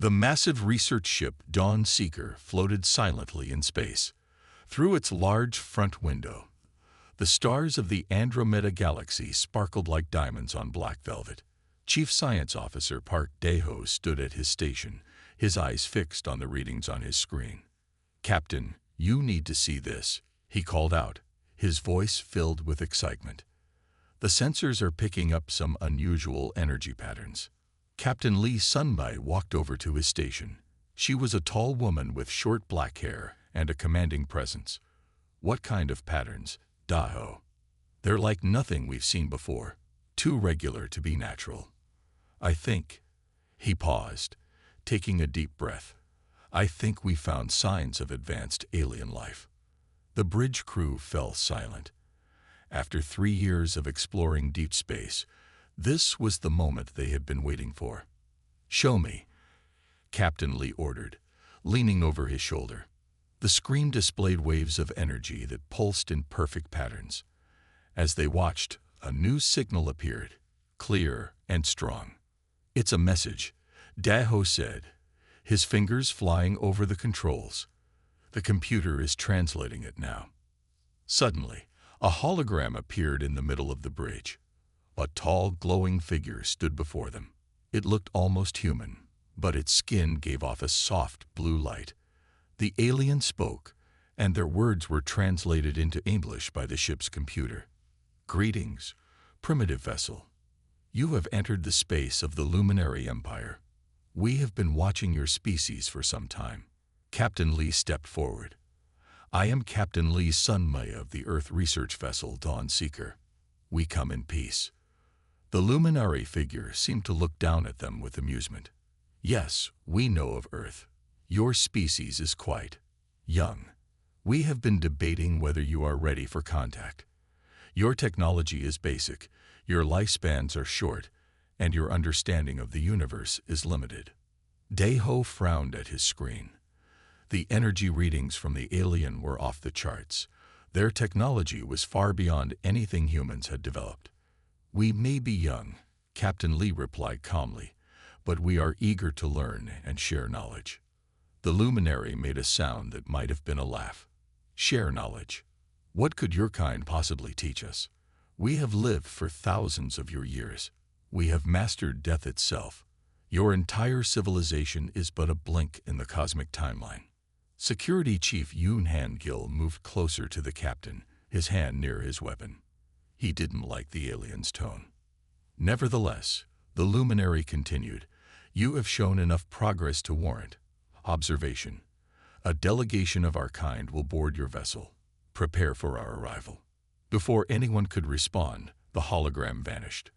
The massive research ship Dawn Seeker floated silently in space. Through its large front window, the stars of the Andromeda Galaxy sparkled like diamonds on black velvet. Chief Science Officer Park Dae-ho stood at his station, his eyes fixed on the readings on his screen. "Captain, you need to see this," he called out, his voice filled with excitement. "The sensors are picking up some unusual energy patterns." Captain Lee Sunbai walked over to his station. She was a tall woman with short black hair and a commanding presence. "What kind of patterns, Dae-ho?" "They're like nothing we've seen before. Too regular to be natural. I think—" He paused, taking a deep breath. "I think we found signs of advanced alien life." The bridge crew fell silent. After 3 years of exploring deep space, this was the moment they had been waiting for. "Show me," Captain Lee ordered, leaning over his shoulder. The screen displayed waves of energy that pulsed in perfect patterns. As they watched, a new signal appeared, clear and strong. "It's a message," Dae-ho said, his fingers flying over the controls. "The computer is translating it now." Suddenly, a hologram appeared in the middle of the bridge. A tall, glowing figure stood before them. It looked almost human, but its skin gave off a soft blue light. The alien spoke, and their words were translated into English by the ship's computer. "Greetings, primitive vessel. You have entered the space of the Luminary Empire. We have been watching your species for some time." Captain Lee stepped forward. "I am Captain Lee Sunmei of the Earth research vessel Dawn Seeker. We come in peace." The luminary figure seemed to look down at them with amusement. "Yes, we know of Earth. Your species is quite young. We have been debating whether you are ready for contact. Your technology is basic, your lifespans are short, and your understanding of the universe is limited." Dae-ho frowned at his screen. The energy readings from the alien were off the charts. Their technology was far beyond anything humans had developed. "We may be young," Captain Lee replied calmly, "but we are eager to learn and share knowledge." The luminary made a sound that might have been a laugh. "Share knowledge? What could your kind possibly teach us? We have lived for thousands of your years. We have mastered death itself. Your entire civilization is but a blink in the cosmic timeline." Security Chief Yoon Han-gil moved closer to the captain, his hand near his weapon. He didn't like the alien's tone. "Nevertheless," the luminary continued, "you have shown enough progress to warrant observation. A delegation of our kind will board your vessel. Prepare for our arrival." Before anyone could respond, the hologram vanished.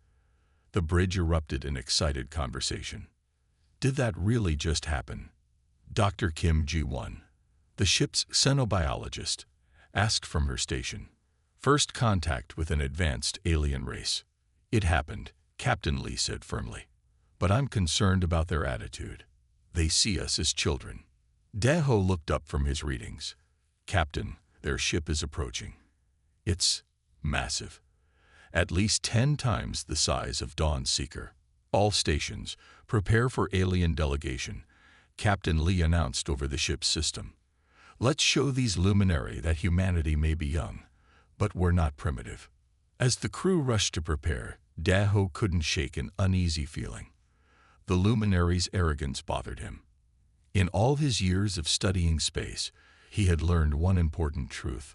The bridge erupted in excited conversation. "Did that really just happen?" Dr. Kim Ji-won, the ship's xenobiologist, asked from her station. "First contact with an advanced alien race." "It happened," Captain Lee said firmly. "But I'm concerned about their attitude. They see us as children." Dae-ho looked up from his readings. "Captain, their ship is approaching. It's massive. At least 10 times the size of Dawn Seeker. All stations, prepare for alien delegation," Captain Lee announced over the ship's system. "Let's show these luminary that humanity may be young, but we're not primitive." As the crew rushed to prepare, Dae-ho couldn't shake an uneasy feeling. The luminary's arrogance bothered him. In all his years of studying space, he had learned one important truth.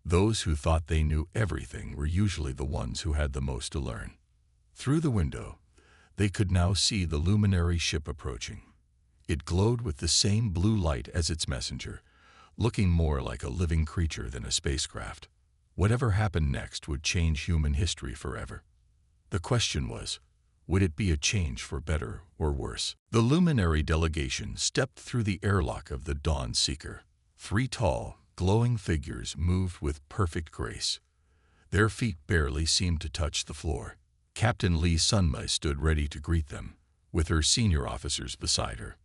Those who thought they knew everything were usually the ones who had the most to learn. Through the window, they could now see the luminary ship approaching. It glowed with the same blue light as its messenger, looking more like a living creature than a spacecraft. Whatever happened next would change human history forever. The question was, would it be a change for better or worse? The luminary delegation stepped through the airlock of the Dawn Seeker. 3 tall, glowing figures moved with perfect grace. Their feet barely seemed to touch the floor. Captain Lee Sunmei stood ready to greet them, with her senior officers beside her.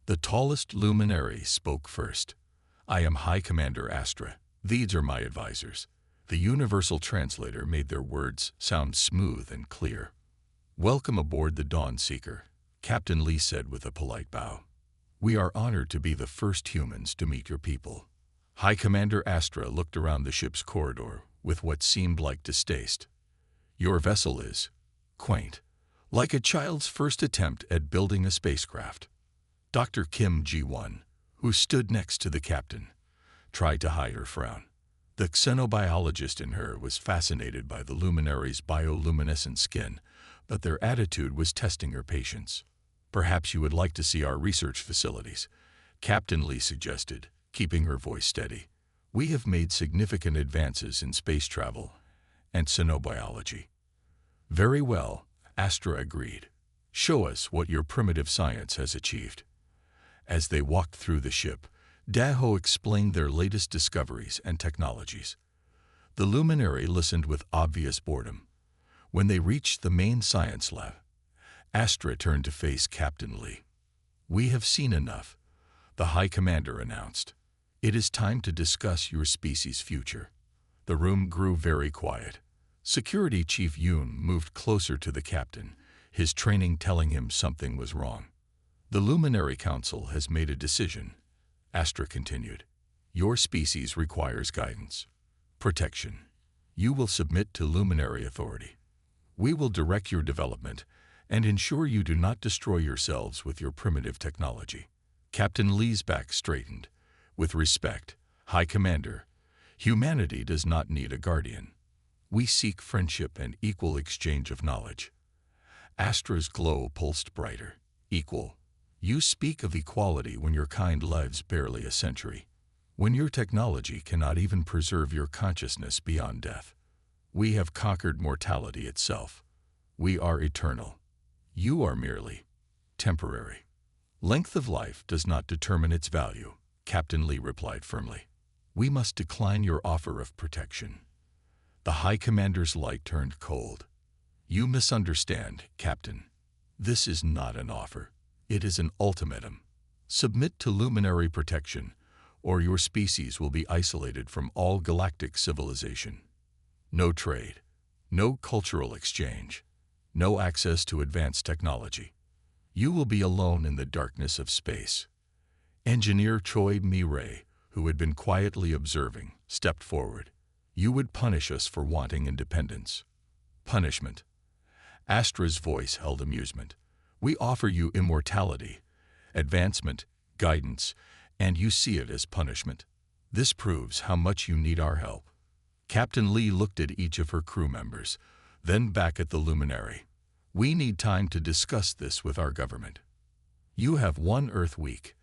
The tallest luminary spoke first. "I am High Commander Astra. These are my advisors." The universal translator made their words sound smooth and clear. "Welcome aboard the Dawn Seeker," Captain Lee said with a polite bow. We are honored to be the first humans to meet your people. High Commander Astra looked around the ship's corridor with what seemed like distaste. Your vessel is quaint, like a child's first attempt at building a spacecraft. Dr. Kim Ji-won, who stood next to the captain, tried to hide her frown. The xenobiologist in her was fascinated by the luminary's bioluminescent skin, but their attitude was testing her patience. Perhaps you would like to see our research facilities, Captain Lee suggested, keeping her voice steady. We have made significant advances in space travel and xenobiology. Very well, Astra agreed. Show us what your primitive science has achieved. As they walked through the ship, Daho explained their latest discoveries and technologies. The luminary listened with obvious boredom. When they reached the main science lab, Astra turned to face Captain Lee. We have seen enough, the High Commander announced. It is time to discuss your species' future. The room grew very quiet. Security Chief Yoon moved closer to the captain, his training telling him something was wrong. The Luminary Council has made a decision, Astra continued. Your species requires guidance, protection. You will submit to Luminary Authority. We will direct your development and ensure you do not destroy yourselves with your primitive technology. Captain Lee's back straightened. With respect, High Commander, humanity does not need a guardian. We seek friendship and equal exchange of knowledge. Astra's glow pulsed brighter. Equal. You speak of equality when your kind lives barely a century. When your technology cannot even preserve your consciousness beyond death. We have conquered mortality itself. We are eternal. You are merely temporary. Length of life does not determine its value, Captain Lee replied firmly. We must decline your offer of protection. The High Commander's light turned cold. You misunderstand, Captain. This is not an offer. It is an ultimatum. Submit to luminary protection, or your species will be isolated from all galactic civilization. No trade, no cultural exchange, no access to advanced technology. You will be alone in the darkness of space. Engineer Choi Mi-rae, who had been quietly observing, stepped forward. You would punish us for wanting independence. Punishment. Astra's voice held amusement. We offer you immortality, advancement, guidance, and you see it as punishment. This proves how much you need our help. Captain Lee looked at each of her crew members, then back at the luminary. We need time to discuss this with our government. You have 1 Earth week,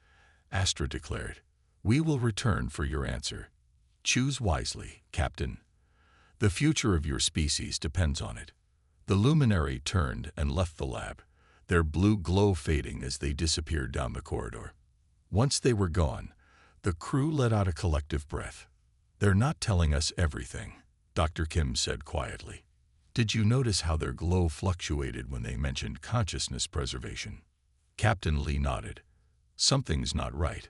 Astra declared. We will return for your answer. Choose wisely, Captain. The future of your species depends on it. The luminary turned and left the lab, their blue glow fading as they disappeared down the corridor. Once they were gone, the crew let out a collective breath. They're not telling us everything, Dr. Kim said quietly. Did you notice how their glow fluctuated when they mentioned consciousness preservation? Captain Lee nodded. Something's not right.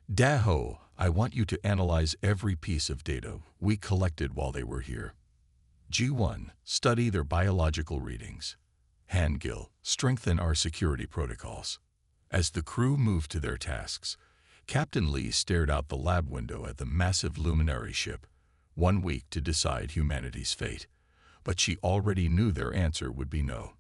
Daho, I want you to analyze every piece of data we collected while they were here. G1, study their biological readings. Hangil, strengthen our security protocols. As the crew moved to their tasks, Captain Lee stared out the lab window at the massive luminary ship. 1 week to decide humanity's fate. But she already knew their answer would be no.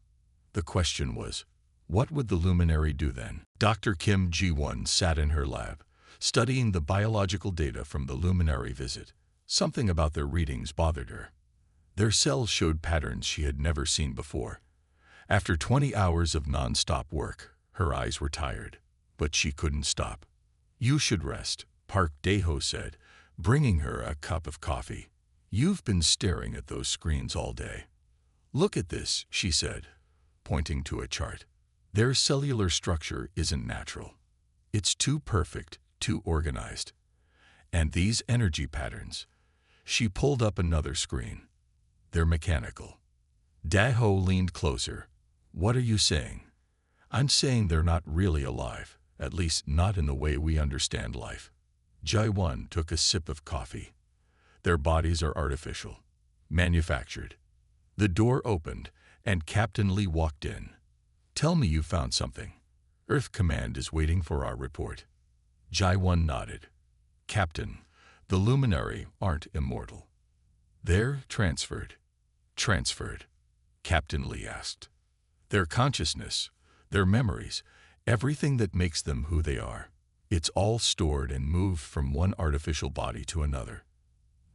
The question was, what would the luminary do then? Dr. Kim Ji-won sat in her lab, studying the biological data from the luminary visit. Something about their readings bothered her. Their cells showed patterns she had never seen before. After 20 hours of non-stop work, her eyes were tired, but she couldn't stop. You should rest, Park Dae-ho said, bringing her a cup of coffee. You've been staring at those screens all day. Look at this, she said, pointing to a chart. Their cellular structure isn't natural. It's too perfect, too organized. And these energy patterns. She pulled up another screen. They're mechanical. Dae-ho leaned closer. What are you saying? I'm saying they're not really alive, at least not in the way we understand life. Jae-won took a sip of coffee. Their bodies are artificial, manufactured. The door opened, and Captain Lee walked in. Tell me you found something. Earth Command is waiting for our report. Jai-1 nodded. Captain, the Luminary aren't immortal. They're transferred. Transferred? Captain Lee asked. Their consciousness, their memories, everything that makes them who they are. It's all stored and moved from one artificial body to another.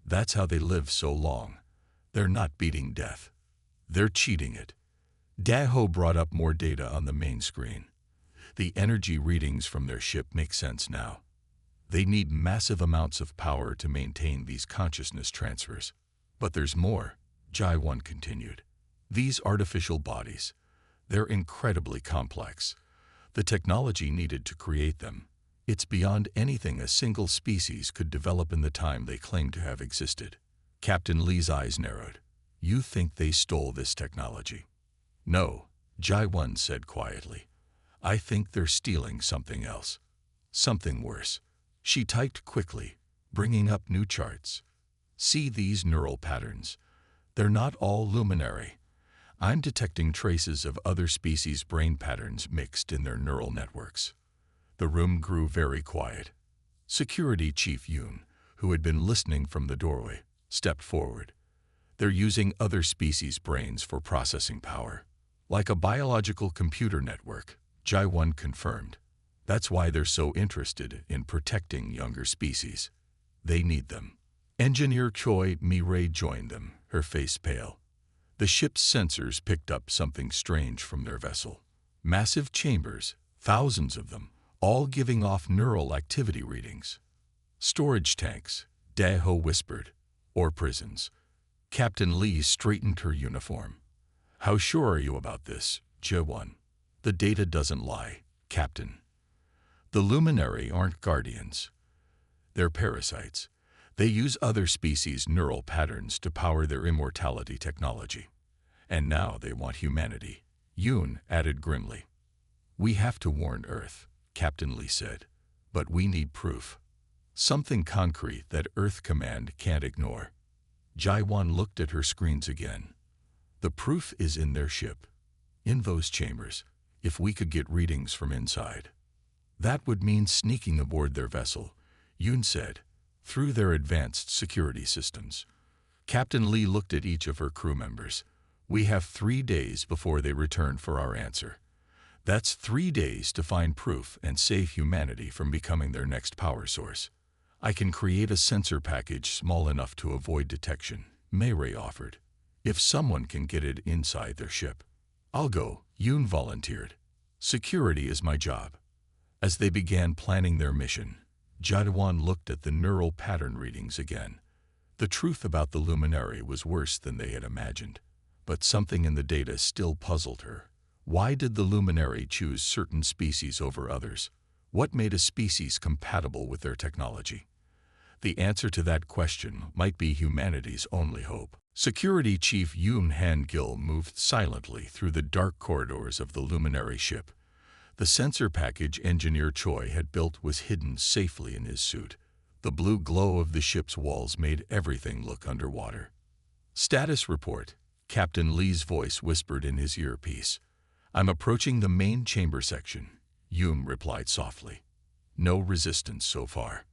That's how they live so long. They're not beating death. They're cheating it. Daho brought up more data on the main screen. The energy readings from their ship make sense now. They need massive amounts of power to maintain these consciousness transfers. But there's more, Jai-1 continued. These artificial bodies, they're incredibly complex. The technology needed to create them, it's beyond anything a single species could develop in the time they claim to have existed. Captain Lee's eyes narrowed. You think they stole this technology? No, Jai-1 said quietly. I think they're stealing something else. Something worse. She typed quickly, bringing up new charts. See these neural patterns. They're not all luminary. I'm detecting traces of other species' brain patterns mixed in their neural networks. The room grew very quiet. Security Chief Yoon, who had been listening from the doorway, stepped forward. They're using other species' brains for processing power. Like a biological computer network, Jai-1 confirmed. That's why they're so interested in protecting younger species. They need them. Engineer Choi Mi-rae joined them, her face pale. The ship's sensors picked up something strange from their vessel. Massive chambers, thousands of them, all giving off neural activity readings. Storage tanks, Daho whispered, or prisons. Captain Lee straightened her uniform. How sure are you about this, Jai-1? The data doesn't lie, Captain. The Luminary aren't guardians. They're parasites. They use other species' neural patterns to power their immortality technology. And now they want humanity, Yoon added grimly. We have to warn Earth, Captain Lee said, but we need proof. Something concrete that Earth Command can't ignore. Jai-1 looked at her screens again. The proof is in their ship, in those chambers, if we could get readings from inside. That would mean sneaking aboard their vessel, Yoon said, through their advanced security systems. Captain Lee looked at each of her crew members. We have 3 days before they return for our answer. That's 3 days to find proof and save humanity from becoming their next power source. I can create a sensor package small enough to avoid detection, Mi-rae offered. If someone can get it inside their ship. I'll go, Yoon volunteered. Security is my job. As they began planning their mission, Jai-1 looked at the neural pattern readings again. The truth about the Luminary was worse than they had imagined, but something in the data still puzzled her. Why did the Luminary choose certain species over others? What made a species compatible with their technology? The answer to that question might be humanity's only hope. Security Chief Yoon Han-gil moved silently through the dark corridors of the Luminary ship. The sensor package Engineer Choi had built was hidden safely in his suit. The blue glow of the ship's walls made everything look underwater. Status report, Captain Lee's voice whispered in his earpiece. I'm approaching the main chamber section, Yoon replied softly. No resistance so far.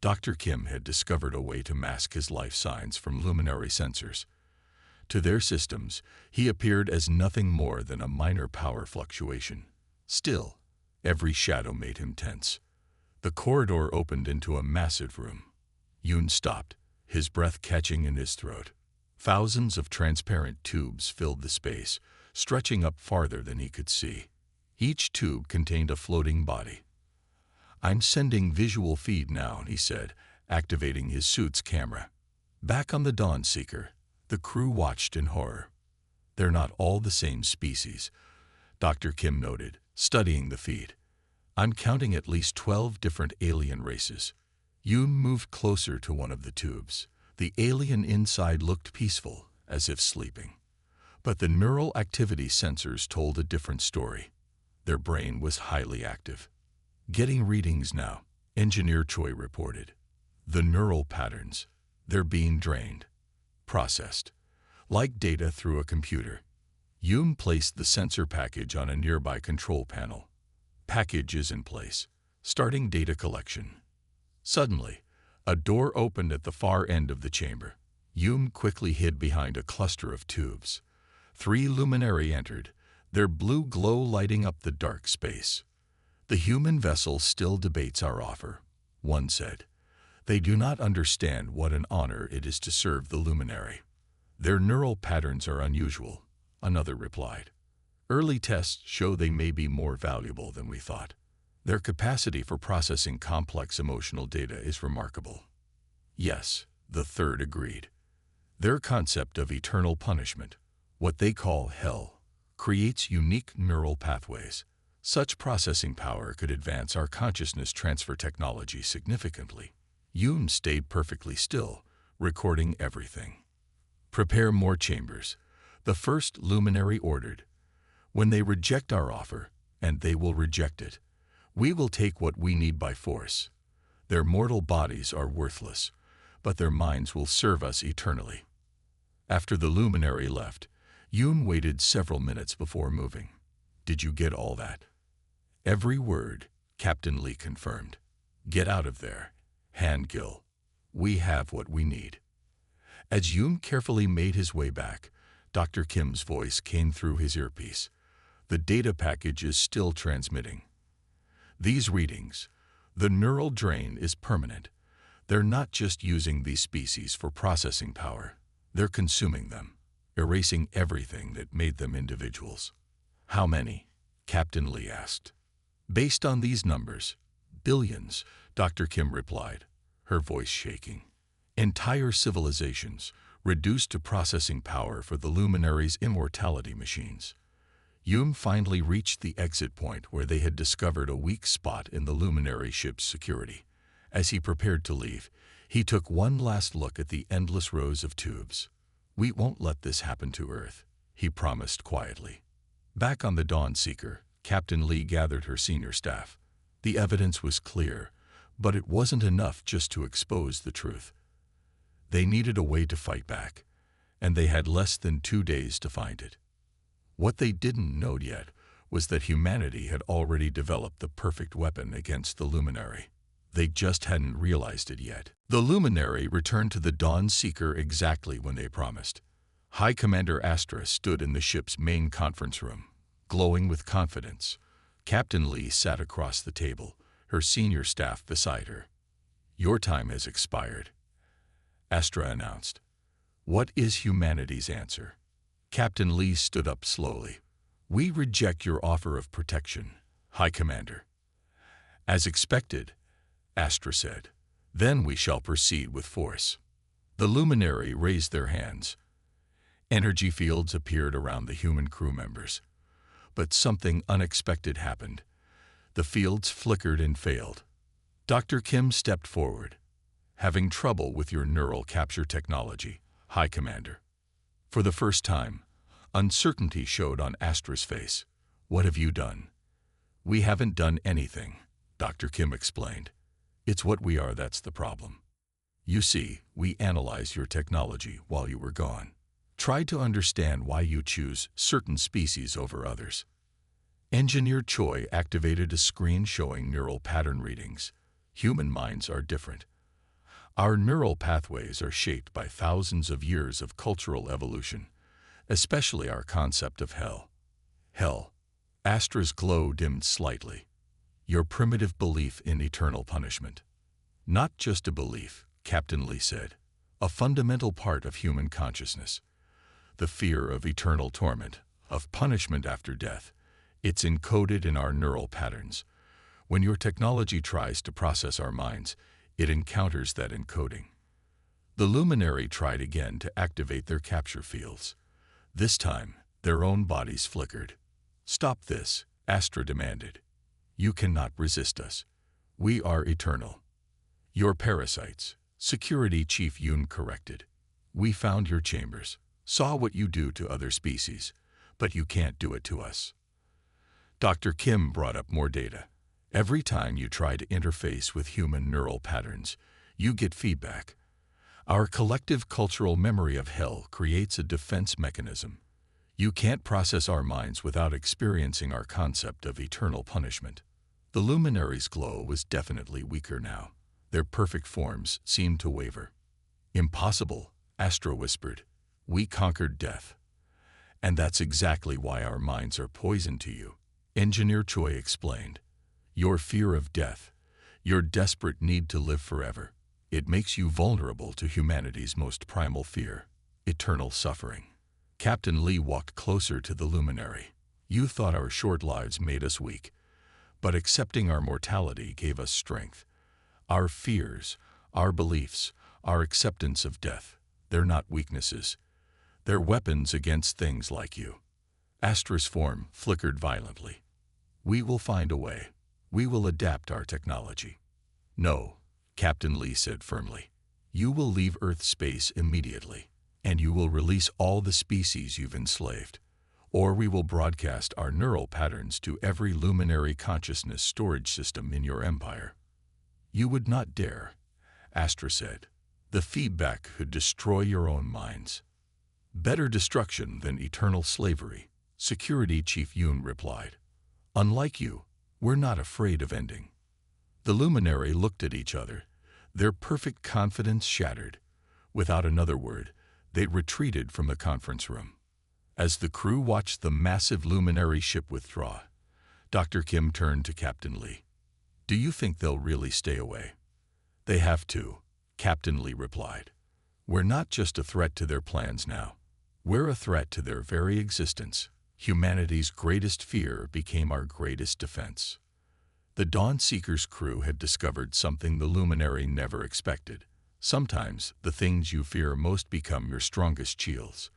Dr. Kim had discovered a way to mask his life signs from luminary sensors. To their systems, he appeared as nothing more than a minor power fluctuation. Still, every shadow made him tense. The corridor opened into a massive room. Yoon stopped, his breath catching in his throat. Thousands of transparent tubes filled the space, stretching up farther than he could see. Each tube contained a floating body. I'm sending visual feed now, he said, activating his suit's camera. Back on the Dawn Seeker, the crew watched in horror. They're not all the same species, Dr. Kim noted, studying the feed. I'm counting at least 12 different alien races. Yoon moved closer to one of the tubes. The alien inside looked peaceful, as if sleeping. But the neural activity sensors told a different story. Their brain was highly active. Getting readings now, Engineer Choi reported. The neural patterns, they're being drained, processed, like data through a computer. Yoon placed the sensor package on a nearby control panel. Package is in place. Starting data collection. Suddenly, a door opened at the far end of the chamber. Hume quickly hid behind a cluster of tubes. 3 luminary entered, their blue glow lighting up the dark space. "The human vessel still debates our offer," one said. "They do not understand what an honor it is to serve the luminary. Their neural patterns are unusual," another replied. "Early tests show they may be more valuable than we thought. Their capacity for processing complex emotional data is remarkable." "Yes," the third agreed. "Their concept of eternal punishment, what they call hell, creates unique neural pathways. Such processing power could advance our consciousness transfer technology significantly." Hume stayed perfectly still, recording everything. "Prepare more chambers," the first luminary ordered. "When they reject our offer, and they will reject it, we will take what we need by force. Their mortal bodies are worthless, but their minds will serve us eternally." After the luminary left, Hume waited several minutes before moving. "Did you get all that?" "Every word," Captain Lee confirmed. "Get out of there, Handgill. We have what we need." As Hume carefully made his way back, Dr. Kim's voice came through his earpiece. "The data package is still transmitting. These readings, the neural drain is permanent. They're not just using these species for processing power. They're consuming them, erasing everything that made them individuals." "How many?" Captain Lee asked. "Based on these numbers, billions," Dr. Kim replied, her voice shaking. "Entire civilizations reduced to processing power for the luminaries' immortality machines." Hume finally reached the exit point where they had discovered a weak spot in the luminary ship's security. As he prepared to leave, he took one last look at the endless rows of tubes. "We won't let this happen to Earth," he promised quietly. Back on the Dawn Seeker, Captain Lee gathered her senior staff. The evidence was clear, but it wasn't enough just to expose the truth. They needed a way to fight back, and they had less than 2 days to find it. What they didn't know yet was that humanity had already developed the perfect weapon against the luminary. They just hadn't realized it yet. The luminary returned to the Dawn Seeker exactly when they promised. High Commander Astra stood in the ship's main conference room, glowing with confidence. Captain Lee sat across the table, her senior staff beside her. "Your time has expired," Astra announced. "What is humanity's answer?" Captain Lee stood up slowly. "We reject your offer of protection, High Commander." "As expected," Astra said. "Then we shall proceed with force." The luminary raised their hands. Energy fields appeared around the human crew members. But something unexpected happened. The fields flickered and failed. Dr. Kim stepped forward. "Having trouble with your neural capture technology, High Commander." For the first time, uncertainty showed on Astra's face. "What have you done?" "We haven't done anything," Dr. Kim explained. "It's what we are that's the problem. You see, we analyzed your technology while you were gone. Tried to understand why you choose certain species over others. Engineer Choi activated a screen showing neural pattern readings. Human minds are different. Our neural pathways are shaped by thousands of years of cultural evolution, especially our concept of hell." "Hell." Astra's glow dimmed slightly. "Your primitive belief in eternal punishment." "Not just a belief," Captain Lee said. "A fundamental part of human consciousness. The fear of eternal torment, of punishment after death. It's encoded in our neural patterns. When your technology tries to process our minds, it encounters that encoding." The luminary tried again to activate their capture fields. This time, their own bodies flickered. "Stop this," Astra demanded. "You cannot resist us. We are eternal." "You're parasites," Security Chief Yoon corrected. "We found your chambers, saw what you do to other species, but you can't do it to us." Dr. Kim brought up more data. "Every time you try to interface with human neural patterns, you get feedback. Our collective cultural memory of hell creates a defense mechanism. You can't process our minds without experiencing our concept of eternal punishment." The luminary's glow was definitely weaker now. Their perfect forms seemed to waver. "Impossible," Astra whispered. "We conquered death. And that's exactly why our minds are poisoned to you," Engineer Choi explained. "Your fear of death, your desperate need to live forever, it makes you vulnerable to humanity's most primal fear, eternal suffering." Captain Lee walked closer to the luminary. "You thought our short lives made us weak, but accepting our mortality gave us strength. Our fears, our beliefs, our acceptance of death, they're not weaknesses. They're weapons against things like you." Astra's form flickered violently. "We will find a way. We will adapt our technology." "No," Captain Lee said firmly. "You will leave Earth space immediately, and you will release all the species you've enslaved. Or we will broadcast our neural patterns to every luminary consciousness storage system in your empire." "You would not dare," Astra said. "The feedback could destroy your own minds." "Better destruction than eternal slavery," Security Chief Yoon replied. "Unlike you, we're not afraid of ending." The luminary looked at each other, their perfect confidence shattered. Without another word, they retreated from the conference room. As the crew watched the massive luminary ship withdraw, Dr. Kim turned to Captain Lee. "Do you think they'll really stay away?" "They have to," Captain Lee replied. "We're not just a threat to their plans now. We're a threat to their very existence. Humanity's greatest fear became our greatest defense." The Dawn Seeker's crew had discovered something the luminary never expected. Sometimes the things you fear most become your strongest shields,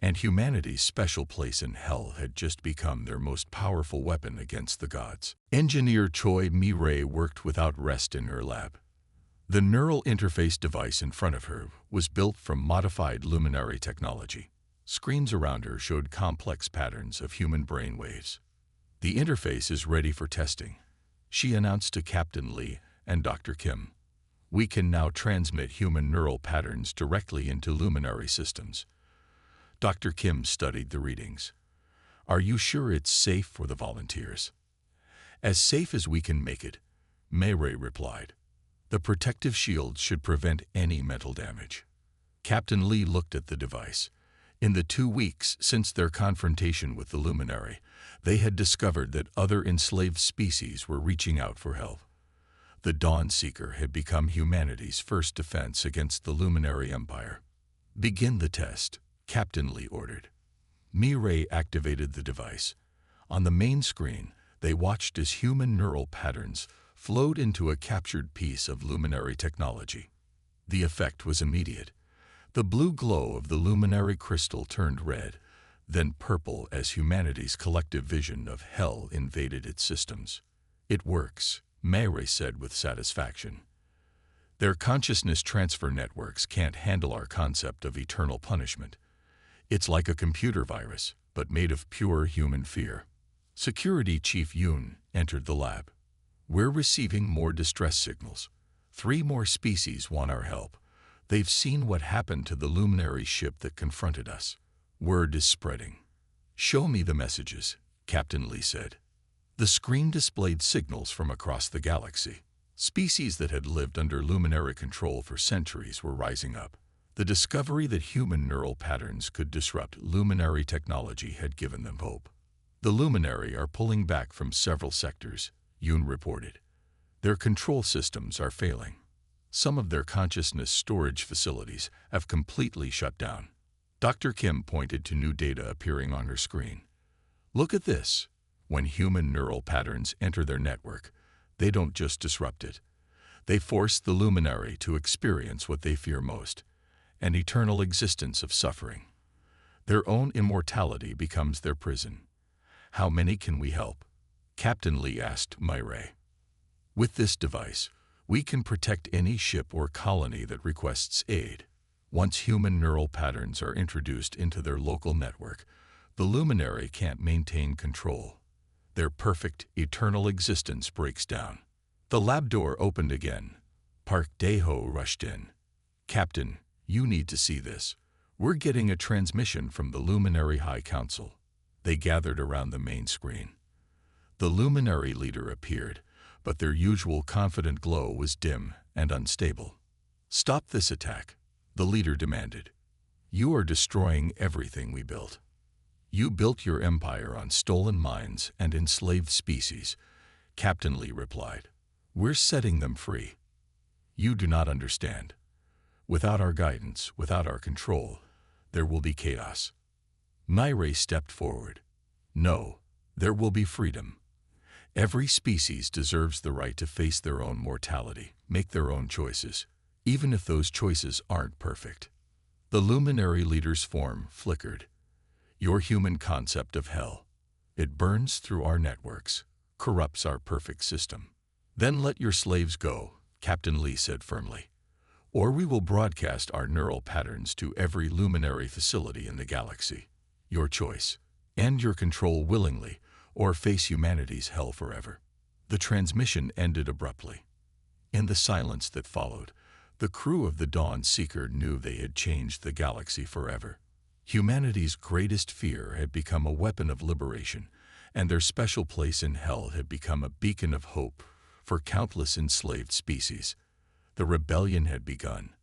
and humanity's special place in hell had just become their most powerful weapon against the gods. Engineer Choi Mi-rae worked without rest in her lab. The neural interface device in front of her was built from modified luminary technology. Screens around her showed complex patterns of human brain waves. "The interface is ready for testing," she announced to Captain Lee and Dr. Kim. "We can now transmit human neural patterns directly into luminary systems." Dr. Kim studied the readings. "Are you sure it's safe for the volunteers?" "As safe as we can make it," Mi-rae replied. "The protective shield should prevent any mental damage." Captain Lee looked at the device. In the 2 weeks since their confrontation with the luminary, they had discovered that other enslaved species were reaching out for help. The Dawn Seeker had become humanity's first defense against the luminary empire. "Begin the test," Captain Lee ordered. Mi-rae activated the device. On the main screen, they watched as human neural patterns flowed into a captured piece of luminary technology. The effect was immediate. The blue glow of the luminary crystal turned red, then purple as humanity's collective vision of hell invaded its systems. "It works," Mi-rae said with satisfaction. "Their consciousness transfer networks can't handle our concept of eternal punishment. It's like a computer virus, but made of pure human fear." Security Chief Yoon entered the lab. "We're receiving more distress signals. 3 more species want our help. They've seen what happened to the luminary ship that confronted us. Word is spreading." "Show me the messages," Captain Lee said. The screen displayed signals from across the galaxy. Species that had lived under luminary control for centuries were rising up. The discovery that human neural patterns could disrupt luminary technology had given them hope. "The luminary are pulling back from several sectors," Yoon reported. "Their control systems are failing. Some of their consciousness storage facilities have completely shut down." Dr. Kim pointed to new data appearing on her screen. "Look at this. When human neural patterns enter their network, they don't just disrupt it. They force the luminary to experience what they fear most, an eternal existence of suffering. Their own immortality becomes their prison." "How many can we help?" Captain Lee asked Mi-rae. "With this device, we can protect any ship or colony that requests aid. Once human neural patterns are introduced into their local network, the luminary can't maintain control. Their perfect, eternal existence breaks down." The lab door opened again. Park Dae-ho rushed in. "Captain, you need to see this. We're getting a transmission from the Luminary High Council." They gathered around the main screen. The luminary leader appeared, but their usual confident glow was dim and unstable. "Stop this attack," the leader demanded. "You are destroying everything we built. You built your empire on stolen mines and enslaved species," Captain Lee replied. "We're setting them free. You do not understand. Without our guidance, without our control, there will be chaos." Naire stepped forward. "No, there will be freedom. Every species deserves the right to face their own mortality, make their own choices, even if those choices aren't perfect." The luminary leader's form flickered. "Your human concept of hell. It burns through our networks, corrupts our perfect system." "Then let your slaves go," Captain Lee said firmly. "Or we will broadcast our neural patterns to every luminary facility in the galaxy. Your choice. End your control willingly, or face humanity's hell forever." The transmission ended abruptly. In the silence that followed, the crew of the Dawn Seeker knew they had changed the galaxy forever. Humanity's greatest fear had become a weapon of liberation, and their special place in hell had become a beacon of hope for countless enslaved species. The rebellion had begun,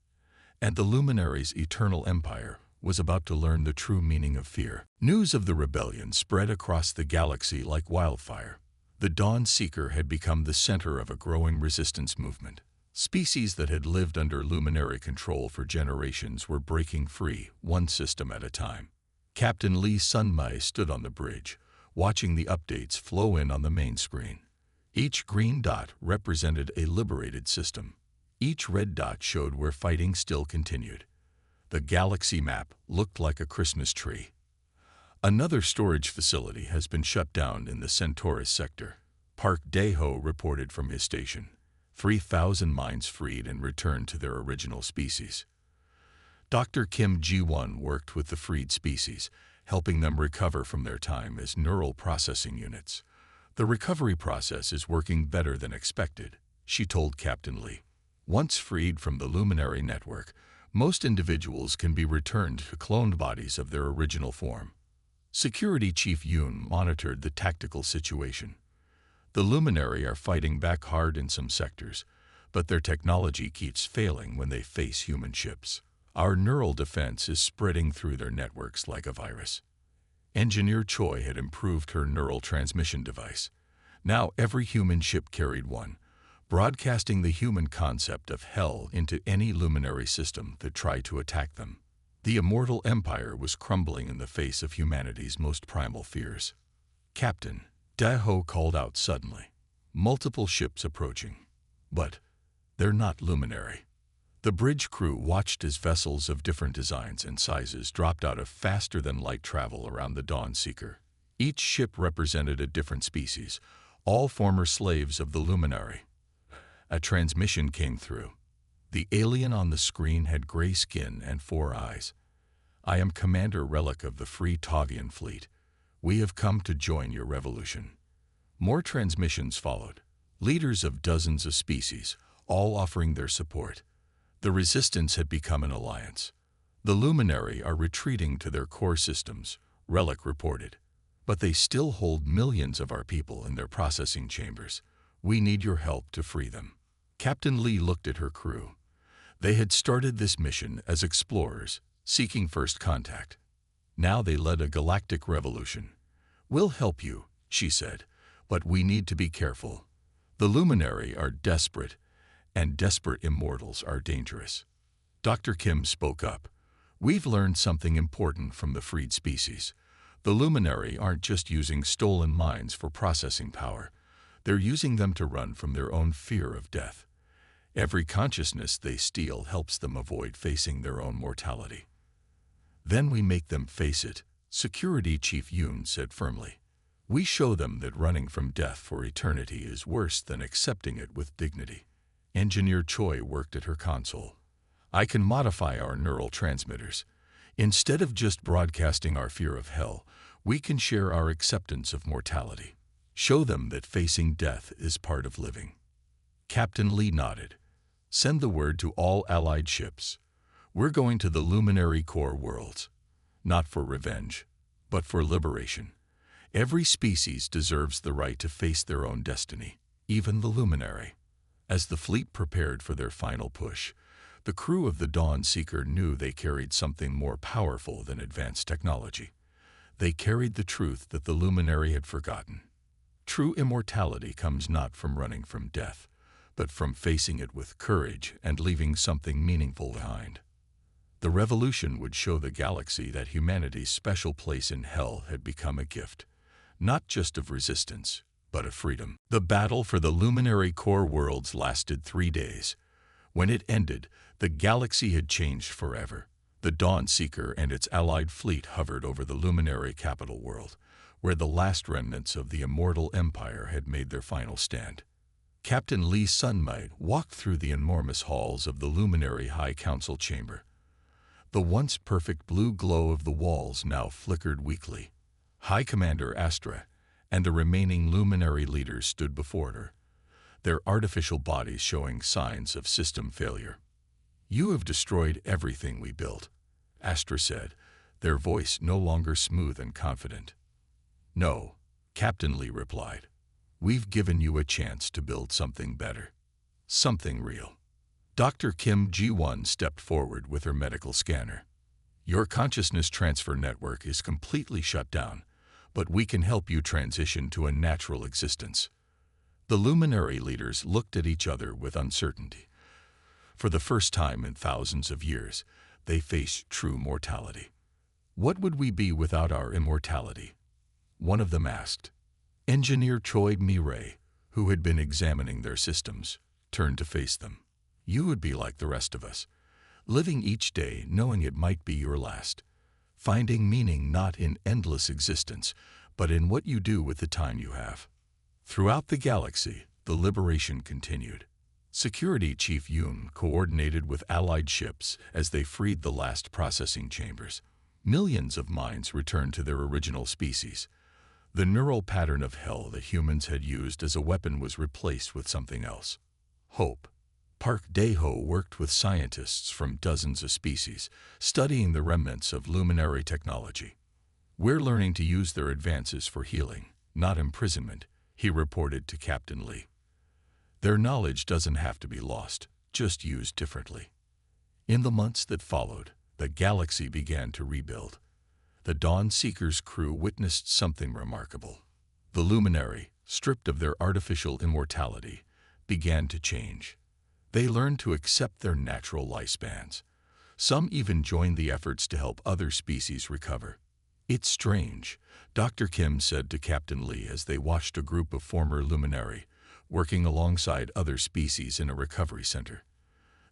and the Luminary's eternal empire was about to learn the true meaning of fear. News of the rebellion spread across the galaxy like wildfire. The Dawn Seeker had become the center of a growing resistance movement. Species that had lived under luminary control for generations were breaking free, one system at a time. Captain Lee Sunmai stood on the bridge, watching the updates flow in on the main screen. Each green dot represented a liberated system. Each red dot showed where fighting still continued. The galaxy map looked like a Christmas tree. "Another storage facility has been shut down in the Centaurus sector," Park Dae-ho reported from his station. 3,000 minds freed and returned to their original species. Dr. Kim Ji-won worked with the freed species, helping them recover from their time as neural processing units. "The recovery process is working better than expected," she told Captain Lee. "Once freed from the luminary network, most individuals can be returned to cloned bodies of their original form." Security Chief Yoon monitored the tactical situation. "The luminary are fighting back hard in some sectors, but their technology keeps failing when they face human ships. Our neural defense is spreading through their networks like a virus." Engineer Choi had improved her neural transmission device. Now every human ship carried one, broadcasting the human concept of hell into any luminary system that tried to attack them. The immortal empire was crumbling in the face of humanity's most primal fears. "Captain," Dae-ho called out suddenly. "Multiple ships approaching. But they're not luminary." The bridge crew watched as vessels of different designs and sizes dropped out of faster-than-light travel around the Dawn Seeker. Each ship represented a different species, all former slaves of the luminary. A transmission came through. The alien on the screen had gray skin and 4 eyes. "I am Commander Relic of the Free Tavian Fleet. We have come to join your revolution." More transmissions followed, leaders of dozens of species, all offering their support. The resistance had become an alliance. "The luminary are retreating to their core systems," Relic reported. "But they still hold millions of our people in their processing chambers. We need your help to free them." Captain Lee looked at her crew. They had started this mission as explorers, seeking first contact. Now they led a galactic revolution. "We'll help you," she said, "but we need to be careful. The luminary are desperate, and desperate immortals are dangerous." Dr. Kim spoke up. "We've learned something important from the freed species. The luminary aren't just using stolen minds for processing power. They're using them to run from their own fear of death. Every consciousness they steal helps them avoid facing their own mortality. Then we make them face it," Security Chief Yoon said firmly. "We show them that running from death for eternity is worse than accepting it with dignity." Engineer Choi worked at her console. "I can modify our neural transmitters. Instead of just broadcasting our fear of hell, we can share our acceptance of mortality. Show them that facing death is part of living." Captain Lee nodded. "Send the word to all allied ships. We're going to the luminary core worlds. Not for revenge, but for liberation. Every species deserves the right to face their own destiny." even the Luminary. As the fleet prepared for their final push, the crew of the Dawn Seeker knew they carried something more powerful than advanced technology. They carried the truth that the Luminary had forgotten. True immortality comes not from running from death, but from facing it with courage and leaving something meaningful behind. The revolution would show the galaxy that humanity's special place in hell had become a gift, not just of resistance, but of freedom. The battle for the Luminary core worlds lasted 3 days. When it ended, the galaxy had changed forever. The Dawn Seeker and its allied fleet hovered over the Luminary capital world, where the last remnants of the immortal empire had made their final stand. Captain Lee Sunmight walked through the enormous halls of the Luminary High Council chamber. The once perfect blue glow of the walls now flickered weakly. High Commander Astra and the remaining Luminary leaders stood before her, their artificial bodies showing signs of system failure. "You have destroyed everything we built," Astra said, their voice no longer smooth and confident. "No," Captain Lee replied. "We've given you a chance to build something better. Something real." Dr. Kim Ji-won stepped forward with her medical scanner. "Your consciousness transfer network is completely shut down, but we can help you transition to a natural existence." The Luminary leaders looked at each other with uncertainty. For the first time in thousands of years, they faced true mortality. "What would we be without our immortality?" one of them asked. Engineer Choi Mi-rae, who had been examining their systems, turned to face them. "You would be like the rest of us, living each day knowing it might be your last, finding meaning not in endless existence, but in what you do with the time you have." Throughout the galaxy, the liberation continued. Security Chief Yoon coordinated with allied ships as they freed the last processing chambers. Millions of minds returned to their original species. The neural pattern of hell that humans had used as a weapon was replaced with something else: hope. Park Dae-ho worked with scientists from dozens of species, studying the remnants of Luminary technology. "We're learning to use their advances for healing, not imprisonment," he reported to Captain Lee. "Their knowledge doesn't have to be lost, just used differently." In the months that followed, the galaxy began to rebuild. The Dawn Seeker's crew witnessed something remarkable. The Luminary, stripped of their artificial immortality, began to change. They learned to accept their natural lifespans. Some even joined the efforts to help other species recover. "It's strange," Dr. Kim said to Captain Lee as they watched a group of former Luminary working alongside other species in a recovery center.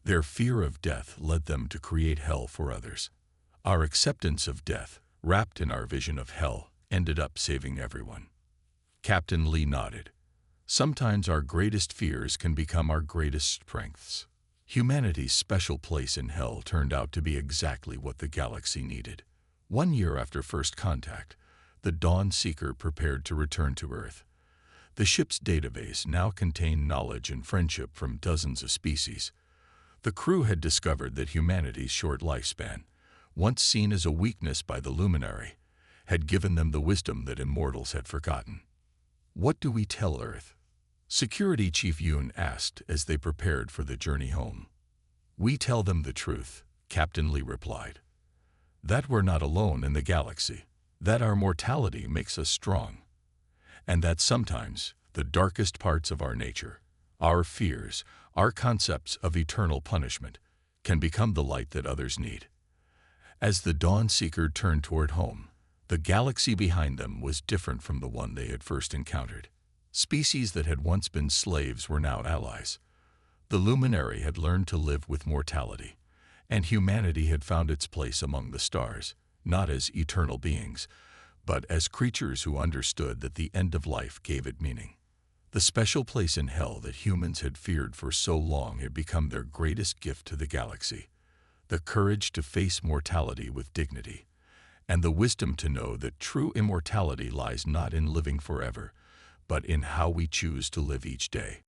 Their fear of death led them to create hell for others. Our acceptance of death, wrapped in our vision of hell, ended up saving everyone. Captain Lee nodded. Sometimes our greatest fears can become our greatest strengths. Humanity's special place in hell turned out to be exactly what the galaxy needed. 1 year after first contact, the Dawn Seeker prepared to return to Earth. The ship's database now contained knowledge and friendship from dozens of species. The crew had discovered that humanity's short lifespan, once seen as a weakness by the Luminary, had given them the wisdom that immortals had forgotten. "What do we tell Earth?" Security Chief Yoon asked as they prepared for the journey home. "We tell them the truth," Captain Lee replied. "That we're not alone in the galaxy, that our mortality makes us strong, and that sometimes the darkest parts of our nature, our fears, our concepts of eternal punishment, can become the light that others need." As the Dawn Seeker turned toward home, the galaxy behind them was different from the one they had first encountered. Species that had once been slaves were now allies. The Luminary had learned to live with mortality, and humanity had found its place among the stars, not as eternal beings, but as creatures who understood that the end of life gave it meaning. The special place in hell that humans had feared for so long had become their greatest gift to the galaxy: the courage to face mortality with dignity, and the wisdom to know that true immortality lies not in living forever, but in how we choose to live each day.